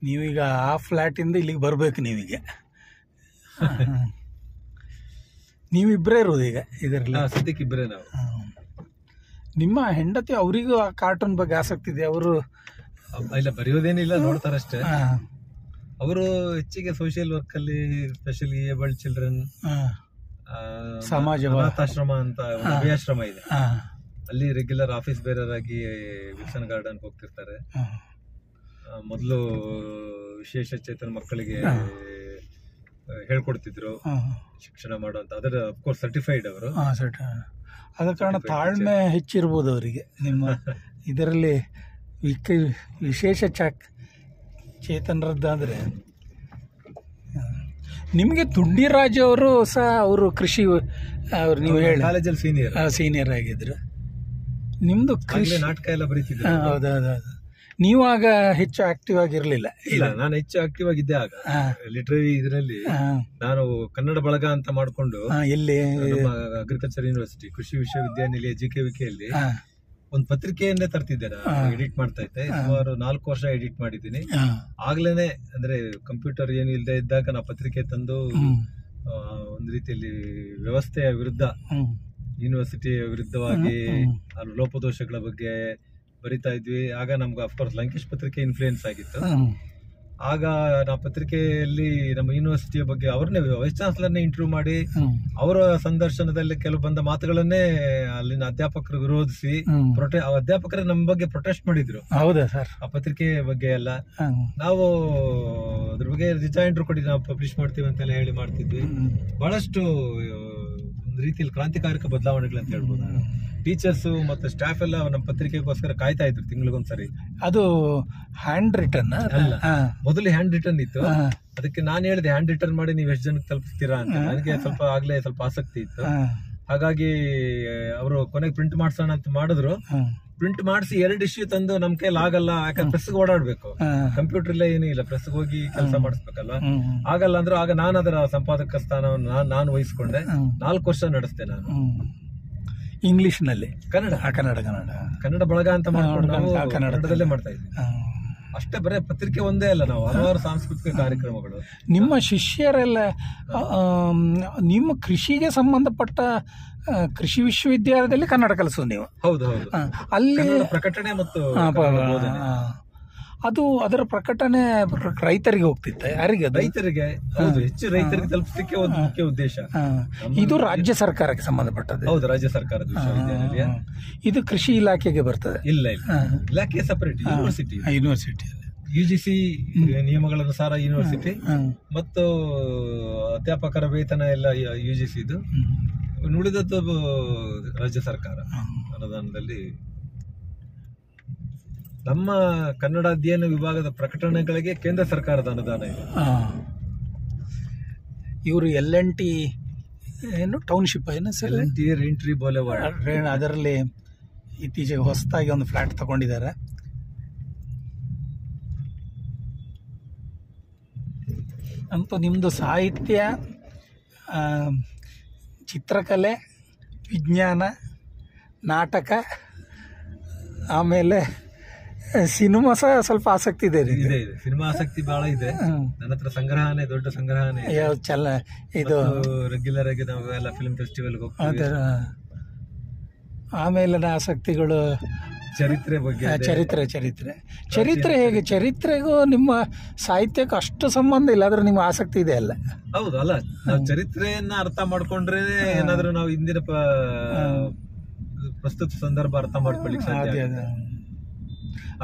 ನೀವೀಗ ಆ ಫ್ಲ್ಯಾಟಿಂದ ಇಲ್ಲಿಗೆ ಬರಬೇಕು ನೀವೀಗ. ನೀವಿಬ್ಬರೇ ಇರೋದು ಈಗ ಇದರಲ್ಲಿ? ಸದ್ಯಕ್ಕೆ ಇಬ್ಬರೇ ನಾವು. ನಿಮ್ಮ ಹೆಂಡತಿ ಅವರಿಗೂ ಆ ಕಾರ್ಟೂನ್ ಬಗ್ಗೆ ಆಸಕ್ತಿ ಇದೆ? ಅವರು ಇಲ್ಲ ಬರೆಯೋದೇನಿಲ್ಲ, ನೋಡ್ತಾರಷ್ಟೇ. ಅವರು ಹೆಚ್ಚಿಗೆ ಸೋಷಿಯಲ್ ವರ್ಕ್ ಅಲ್ಲಿ, ಸ್ಪೆಷಲಿ ಏಬಲ್ಡ್ ಚಿಲ್ಡ್ರನ್, ಸಮಾಜ ಅನಾಥಾಶ್ರಮ ಅಂತ ಅಭಯಾಶ್ರಮ ಇದೆ, ಅಲ್ಲಿ ರೆಗ್ಯುಲರ್ ಆಫೀಸ್ ಬೇರರ್ ಆಗಿ ವಿಲ್ಸನ್ ಗಾರ್ಡನ್ ಹೋಗ್ತಿರ್ತಾರೆ. ಮೊದಲು ವಿಶೇಷ ಚೇತನ ಮಕ್ಕಳಿಗೆ ಹೇಳ್ಕೊಡ್ತಿದ್ರು ಶಿಕ್ಷಣ ಮಾಡುವಂತ. ಅದರ ಅಫ್ಕೋರ್ಸ್ ಸರ್ಟಿಫೈಡ್ ಅವರು. ಆದ ಕಾರಣ ತಾಳ್ಮೆ ಹೆಚ್ಚಿರ್ಬೋದು ಅವರಿಗೆ. ನಿಮ್ಮ ಇದರಲ್ಲಿ ವಿಶೇಷ ಚೇತನರದ್ದಾದರೆ ನಿಮಗೆ ತುಂಡಿರಾಜ್ ಅವರು ಸಹ ಅವರು ಕೃಷಿ ಅವ್ರು ನೀವು ಹೇಳಿ ಕಾಲೇಜಲ್ಲಿ ಸೀನಿಯರ್ ಆಗಿದ್ರು. ನಿಮ್ದು ಕೃಷಿ ನಾಟಕ ಎಲ್ಲ ಬರೀತಿದ್ರು. ಹೌದೌದು. ನೀವು ಆಗ ಹೆಚ್ಚು ಆಕ್ಟಿವ್ ಆಗಿರ್ಲಿಲ್ಲ? ಇಲ್ಲ, ನಾನು ಹೆಚ್ಚು ಆಕ್ಟಿವ್ ಆಗಿದ್ದೆ ಆಗ. ಲಿಟರರಿ ಇದರಲ್ಲಿ ನಾನು ಕನ್ನಡ ಬಳಗ ಅಂತ ಮಾಡ್ಕೊಂಡು ಎಲ್ಲಿ ಅಗ್ರಿಕಲ್ಚರ್ ಯೂನಿವರ್ಸಿಟಿ ಕೃಷಿ ವಿಶ್ವವಿದ್ಯಾನಿಲಯ JKVKಯಲ್ಲಿ ಒಂದು ಪತ್ರಿಕೆಯನ್ನೇ ತರ್ತಿದ್ದೆ. ನಾನು ಎಡಿಟ್ ಮಾಡ್ತಾ ಇದ್ದೆ. ಸುಮಾರು 4 ವರ್ಷ ಎಡಿಟ್ ಮಾಡಿದ್ದೀನಿ. ಆಗ್ಲೇನೆ ಅಂದ್ರೆ ಕಂಪ್ಯೂಟರ್ ಏನು ಇಲ್ಲದೆ ಇದ್ದಾಗ ನಾ ಪತ್ರಿಕೆ ತಂದು ಒಂದು ರೀತಿಯಲ್ಲಿ ವ್ಯವಸ್ಥೆಯ ವಿರುದ್ಧ, ಯೂನಿವರ್ಸಿಟಿಯ ವಿರುದ್ಧವಾಗಿ ಲೋಪದೋಷಗಳ ಬಗ್ಗೆ ಬರಿತಾ ಇದ್ವಿ. ಆಗ ನಮ್ಗೆ ಅಫ್ಕೋರ್ಸ್ ಲಂಕೇಶ್ ಪತ್ರಿಕೆ ಇನ್ಫ್ಲೂಯೆನ್ಸ್ ಆಗಿತ್ತು. ಆಗ ನಾವು ಪತ್ರಿಕೆಯಲ್ಲಿ ನಮ್ಮ ಯೂನಿವರ್ಸಿಟಿಯ ಬಗ್ಗೆ ಅವ್ರನ್ನೇ ವೈಸ್ ಚಾನ್ಸಲರ್ನೇ ಇಂಟರ್ವ್ಯೂ ಮಾಡಿ ಅವರ ಸಂದರ್ಶನದಲ್ಲಿ ಕೆಲವು ಬಂದ ಮಾತುಗಳನ್ನೇ ಅಲ್ಲಿನ ಅಧ್ಯಾಪಕರು ವಿರೋಧಿಸಿ ಅಧ್ಯಾಪಕರೇ ನಮ್ಮ ಬಗ್ಗೆ ಪ್ರೊಟೆಸ್ಟ್ ಮಾಡಿದ್ರು. ಹೌದಾ ಸರ್? ಆ ಪತ್ರಿಕೆ ಬಗ್ಗೆ ಎಲ್ಲ ನಾವು ಅದ್ರ ಬಗ್ಗೆ ರಿಜಾಯಿಂಡರ್ ಕೊಡಿ, ನಾವು ಪಬ್ಲಿಷ್ ಮಾಡ್ತೀವಿ ಅಂತೆಲ್ಲ ಹೇಳಿ ಮಾಡ್ತಿದ್ವಿ. ಬಹಳಷ್ಟು ಒಂದು ರೀತಿಯಲ್ಲಿ ಕ್ರಾಂತಿಕಾರಕ ಬದಲಾವಣೆಗಳಂತ ಹೇಳ್ಬೋದು. ಟೀಚರ್ಸ್ ಮತ್ತೆ ಸ್ಟಾಫ್ ಎಲ್ಲ ನಮ್ಮ ಪತ್ರಿಕೆಗೋಸ್ಕರ ಕಾಯ್ತಾ ಇದ್ರು ತಿಂಗಳಿಗೊಂದ್ಸರಿ. ಅದು ಹ್ಯಾಂಡ್ ರಿಟರ್ನ್ ಅಲ್ಲ, ಮೊದಲು ಹ್ಯಾಂಡ್ ರಿಟರ್ನ್ ಇತ್ತು. ಅದಕ್ಕೆ ನಾನು ಹೇಳಿದೆ ಹ್ಯಾಂಡ್ ರಿಟರ್ನ್ ಮಾಡಿ ನೀವು ಎಷ್ಟು ಜನಕ್ಕೆ ತಲುಪಿಸ್ತೀರಾ ಅಂತ. ನನಗೆ ಸ್ವಲ್ಪ ಆಸಕ್ತಿ ಇತ್ತು. ಹಾಗಾಗಿ ಅವರು ಕೊನೆಗೆ ಪ್ರಿಂಟ್ ಮಾಡ್ಸೋಣ ಅಂತ ಮಾಡಿದ್ರು. ಪ್ರಿಂಟ್ ಮಾಡಿಸಿ 2 ಇಶ್ಯೂ ತಂದು ನಮ್ ಕೈಲಿ ಆಗಲ್ಲ, ಯಾಕಂದ್ರೆ ಪ್ರೆಸ್ಗೆ ಓಡಾಡ್ಬೇಕು, ಕಂಪ್ಯೂಟರ್ ಇಲ್ಲ ಏನೂ ಇಲ್ಲ, ಪ್ರೆಸ್ಗೆ ಹೋಗಿ ಕೆಲಸ ಮಾಡಿಸ್ಬೇಕಲ್ಲ, ಆಗಲ್ಲ ಅಂದ್ರೆ ಆಗ ನಾನು ಅದರ ಸಂಪಾದಕ ಸ್ಥಾನವನ್ನು ನಾನು ವಹಿಸ್ಕೊಂಡೆ. 4 ವರ್ಷ ನಡೆಸ್ದೆ ನಾನು. ಇಂಗ್ಲಿಷ್ ನಲ್ಲಿ ಕನ್ನಡ ಬಳಗ ಅಂತ ಮಾಡ್ಕೊಂಡು ನಾವು ಕನ್ನಡದಲ್ಲೇ ಮಾಡ್ತಾ ಇದ್ವಿ ಅಷ್ಟೇ. ಬರೇ ಪತ್ರಿಕೆ ಒಂದೇ ಅಲ್ಲ, ನಾವು ಹಲವಾರು ಸಾಂಸ್ಕೃತಿಕ ಕಾರ್ಯಕ್ರಮಗಳು. ನಿಮ್ಮ ಶಿಷ್ಯರೆಲ್ಲ ನಿಮ್ಮ ಕೃಷಿಗೆ ಸಂಬಂಧಪಟ್ಟ ಕೃಷಿ ವಿಶ್ವವಿದ್ಯಾಲಯದಲ್ಲಿ ಕನ್ನಡ ಕಲಿಸೋದು ನೀವು? ಹೌದು, ಅಲ್ಲಿ ಪ್ರಕಟಣೆ ಮತ್ತು ಅದು ಅದರ ಪ್ರಕಟಣೆ ರೈತರಿಗೆ ಹೋಗ್ತಿತ್ತ? ಯಾರಿಗೆ? ರೈತರಿಗೆ. ಹೌದು, ಹೆಚ್ಚು ರೈತರಿಗೆ ತಲುಪಿಸಲಿಕ್ಕೆ ಒಂದು ಮುಖ್ಯ ಉದ್ದೇಶ. ಇದು ರಾಜ್ಯ ಸರ್ಕಾರಕ್ಕೆ ಸಂಬಂಧಪಟ್ಟದ್ದು? ಹೌದು, ರಾಜ್ಯ ಸರ್ಕಾರದ ವಿಶ್ವವಿದ್ಯಾನಿಲಯ. ಇದು ಕೃಷಿ ಇಲಾಖೆಗೆ ಬರ್ತದೆ? ಇಲ್ಲ, ಇಲಾಖೆ ಸಪರೇಟ್. ಯೂನಿವರ್ಸಿಟಿ UGC ನಿಯಮಗಳನುಸಾರ ಯೂನಿವರ್ಸಿಟಿ ಮತ್ತು ಅಧ್ಯಾಪಕರ ವೇತನ ಎಲ್ಲ UGC ಇದು. ಉಳಿದದ್ದು ರಾಜ್ಯ ಸರ್ಕಾರ ಅನುದಾನದಲ್ಲಿ. ನಮ್ಮ ಕನ್ನಡ ಅಧ್ಯಯನ ವಿಭಾಗದ ಪ್ರಕಟಣೆಗಳಿಗೆ ಕೇಂದ್ರ ಸರ್ಕಾರದ ಅನುದಾನ ಇದೆ. ಇವರು LNT ಏನು ಟೌನ್ಶಿಪ್ ಏನು ಸರ್? LNT ರೇಂಟ್ರಿ ಬೌಲೆವಾರ್ಡ್, ಅದರಲ್ಲಿ ಇತ್ತೀಚೆಗೆ ಹೊಸದಾಗಿ ಒಂದು ಫ್ಲಾಟ್ ತಗೊಂಡಿದ್ದಾರೆ. ಅಂತೂ ನಿಮ್ಮದು ಸಾಹಿತ್ಯ, ಚಿತ್ರಕಲೆ, ವಿಜ್ಞಾನ, ನಾಟಕ, ಆಮೇಲೆ ಸಿನಿಮಾ ಸಹ ಸ್ವಲ್ಪ ಆಸಕ್ತಿ ಇದೆ. ಸಿನಿಮಾ ಆಸಕ್ತಿ ಬಹಳ ಇದೆ. ನನ್ನ ಹತ್ರ ಸಂಗ್ರಹಣೆ, ದೊಡ್ಡ ಸಂಗ್ರಹಣೆ. ಇದು ರೆಗ್ಯುಲರ್ ಆಗಿ ನಾವು ಎಲ್ಲ ಫಿಲ್ಮ್ ಫೆಸ್ಟಿವಲ್ ಹೋಗ್ತೀವಿ. ಆಮೇಲೆ ಆಸಕ್ತಿಗಳು ಚರಿತ್ರೆ ಬಗ್ಗೆ. ಚರಿತ್ರೆ ಹೇಗೆ? ಚರಿತ್ರೆಗೂ ನಿಮ್ಮ ಸಾಹಿತ್ಯಕ್ಕೂ ಅಷ್ಟು ಸಂಬಂಧ ಇಲ್ಲ, ಆದ್ರೆ ನಿಮ್ಮ ಆಸಕ್ತಿ ಇದೆ ಅಲ್ಲ? ಹೌದು, ಅಲ್ಲ ನಾವು ಚರಿತ್ರೆಯನ್ನ ಅರ್ಥ ಮಾಡ್ಕೊಂಡ್ರೆ ಏನಾದ್ರೂ ನಾವು ಇಂದಿನ ಪ್ರಸ್ತುತ ಸಂದರ್ಭ ಅರ್ಥ ಮಾಡ್ಕೊಳ್ಳಿಕ್ಕೆ ಸಾಧ್ಯ.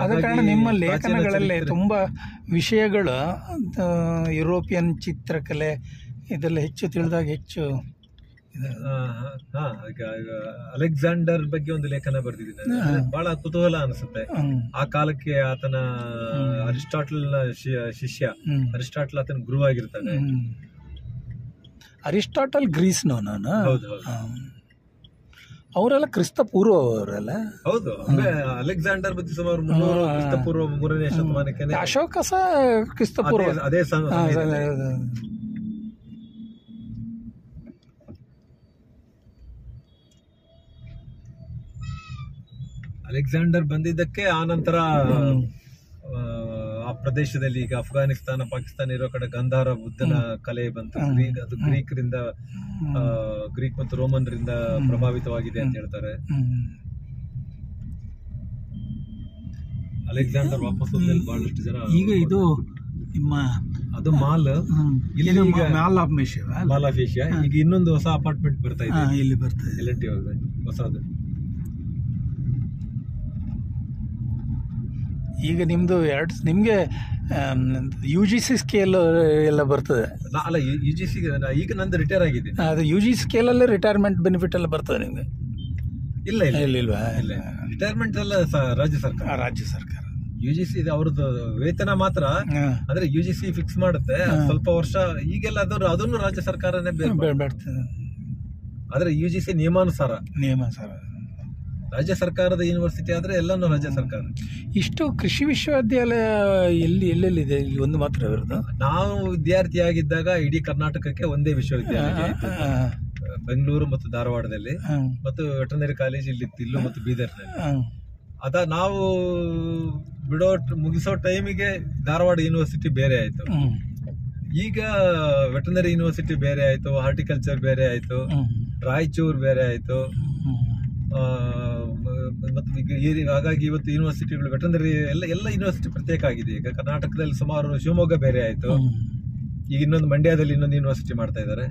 ಆದ ಕಾರಣ ನಿಮ್ಮ ಲೇಖನಗಳಲ್ಲಿ ತುಂಬಾ ವಿಷಯಗಳು ಯುರೋಪಿಯನ್ ಚಿತ್ರಕಲೆ ಇದೆಲ್ಲ ಹೆಚ್ಚು ತಿಳಿದಾಗ ಹೆಚ್ಚು. ಅಲೆಕ್ಸಾಂಡರ್ ಬಗ್ಗೆ ಒಂದು ಲೇಖನ ಬರೆದಿದ್ದೀನಿ, ಬಹಳ ಕುತೂಹಲ ಅನಿಸುತ್ತೆ. ಆ ಕಾಲಕ್ಕೆ ಆತನ ಅರಿಸ್ಟಾಟಲ್ ನ ಶಿಷ್ಯ, ಅರಿಸ್ಟಾಟಲ್ ಆತನ ಗುರು ಆಗಿರ್ತಾನೆ. ಅರಿಸ್ಟಾಟಲ್ ಗ್ರೀಸ್ನವನು? ಹೌದು, ಅವರೆಲ್ಲ ಕ್ರಿಸ್ತ ಪೂರ್ವ ಅವರೆಲ್ಲ? ಹೌದು, ಅಲೆಕ್ಸಾಂಡರ್ ಬಗ್ಗೆ ಸುಮಾರು 300 ಕ್ರಿಸ್ತ ಪೂರ್ವ 3ನೇ ಶತಮಾನಕ್ಕೆ. ಅಶೋಕ ಸಹ ಕ್ರಿಸ್ತ ಪೂರ್ವ. ಅದೇ ಅಲೆಕ್ಸಾಂಡರ್ ಬಂದಿದ್ದಕ್ಕೆ ಆ ನಂತರ ಆ ಪ್ರದೇಶದಲ್ಲಿ ಈಗ ಅಫ್ಘಾನಿಸ್ತಾನ ಪಾಕಿಸ್ತಾನ ಇರೋ ಕಡೆ ಗಂಧಾರ ಬುದ್ಧನ ಕಲೆ ಬಂತು. ಅದು ಗ್ರೀಕರಿಂದ ಗ್ರೀಕ್ ಮತ್ತು ರೋಮನ್ರಿಂದ ಪ್ರಭಾವಿತವಾಗಿದೆ ಅಂತ ಹೇಳ್ತಾರೆ. ಅಲೆಕ್ಸಾಂಡರ್ ವಾಪಸ್ ಹೋದ್ಮೇಲೆ ಬಹಳಷ್ಟು ಜನ ಈಗ ಇದು ನಿಮ್ಮ ಅದು ಮಾಲ್ ಇಲ್ಲಿ mall of Asia, mall of Asia. ಈಗ ಇನ್ನೊಂದು ಹೊಸ ಅಪಾರ್ಟ್ಮೆಂಟ್ ಬರ್ತಾ ಇದೆ, ಇಲ್ಲಿ ಬರ್ತದೆ L&T ಹೊಸದು. ಈಗ ನಿಮ್ದು ನಿಮ್ಗೆ UGC ಸ್ಕೇಲ್ ಎಲ್ಲ ಬರ್ತದೆ ಅಲ್ಲ, UGC ಈಗ ನಂದು ರಿಟೈರ್ ಆಗಿದೆ. ಅದು UGC ಸ್ಕೇಲಲ್ಲೇ ರಿಟೈರ್ಮೆಂಟ್ ಬೆನಿಫಿಟ್ ಎಲ್ಲ ಬರ್ತದೆ ನಿಮ್ಗೆ? ಇಲ್ಲ ಇಲ್ವಾ? ರಿಟೈರ್ಮೆಂಟ್ ಎಲ್ಲ ರಾಜ್ಯ ಸರ್ಕಾರ. ರಾಜ್ಯ ಸರ್ಕಾರ UGC ಅವ್ರದ್ದು ವೇತನ ಮಾತ್ರ, ಅಂದ್ರೆ UGC ಫಿಕ್ಸ್ ಮಾಡುತ್ತೆ ಸ್ವಲ್ಪ ವರ್ಷ. ಈಗೆಲ್ಲ ಅದನ್ನು ರಾಜ್ಯ ಸರ್ಕಾರನೇ ಬರ್ತದೆ. ಆದ್ರೆ UGC ನಿಯಮಾನುಸಾರ ರಾಜ್ಯ ಸರ್ಕಾರದ ಯೂನಿವರ್ಸಿಟಿ ಆದ್ರೆ ಎಲ್ಲಾನು ರಾಜ್ಯ ಸರ್ಕಾರ. ಇಷ್ಟು ಕೃಷಿ ವಿಶ್ವವಿದ್ಯಾಲಯ ಎಲ್ಲೆಲ್ಲಿದೆ? ಇಲ್ಲಿ ಒಂದು ಮಾತ್ರ ಇರೋದು? ನಾವು ವಿದ್ಯಾರ್ಥಿಯಾಗಿದ್ದಾಗ ಇಡೀ ಕರ್ನಾಟಕಕ್ಕೆ ಒಂದೇ ವಿಶ್ವವಿದ್ಯಾಲಯ ಇತ್ತು, ಬೆಂಗಳೂರು ಮತ್ತು ಧಾರವಾಡದಲ್ಲಿ. ಮತ್ತು ವೆಟರ್ನರಿ ಕಾಲೇಜ್ ಇಲ್ಲಿ ತಿಲ್ಲು ಮತ್ತು ಬೀದರ್ನಲ್ಲಿ. ನಾವು ಮುಗಿಸೋ ಟೈಮಿಗೆ ಧಾರವಾಡ ಯೂನಿವರ್ಸಿಟಿ ಬೇರೆ ಆಯ್ತು. ಈಗ ವೆಟರ್ನರಿ ಯೂನಿವರ್ಸಿಟಿ ಬೇರೆ ಆಯ್ತು, ಹಾರ್ಟಿಕಲ್ಚರ್ ಬೇರೆ ಆಯ್ತು, ರಾಯಚೂರು ಬೇರೆ ಆಯ್ತು. ಮತ್ತು ಹಾಗಾಗಿ ಇವತ್ತು ಯೂನಿವರ್ಸಿಟಿಗಳು ವೆಟರ್ನರಿ ಎಲ್ಲ ಯೂನಿವರ್ಸಿಟಿ ಪ್ರತ್ಯೇಕ ಆಗಿದೆ. ಈಗ ಕರ್ನಾಟಕದಲ್ಲಿ ಸುಮಾರು ಶಿವಮೊಗ್ಗ ಬೇರೆ ಆಯ್ತು, ಈಗ ಇನ್ನೊಂದು ಮಂಡ್ಯದಲ್ಲಿ ಇನ್ನೊಂದು ಯೂನಿವರ್ಸಿಟಿ ಮಾಡ್ತಾ ಇದ್ದಾರೆ.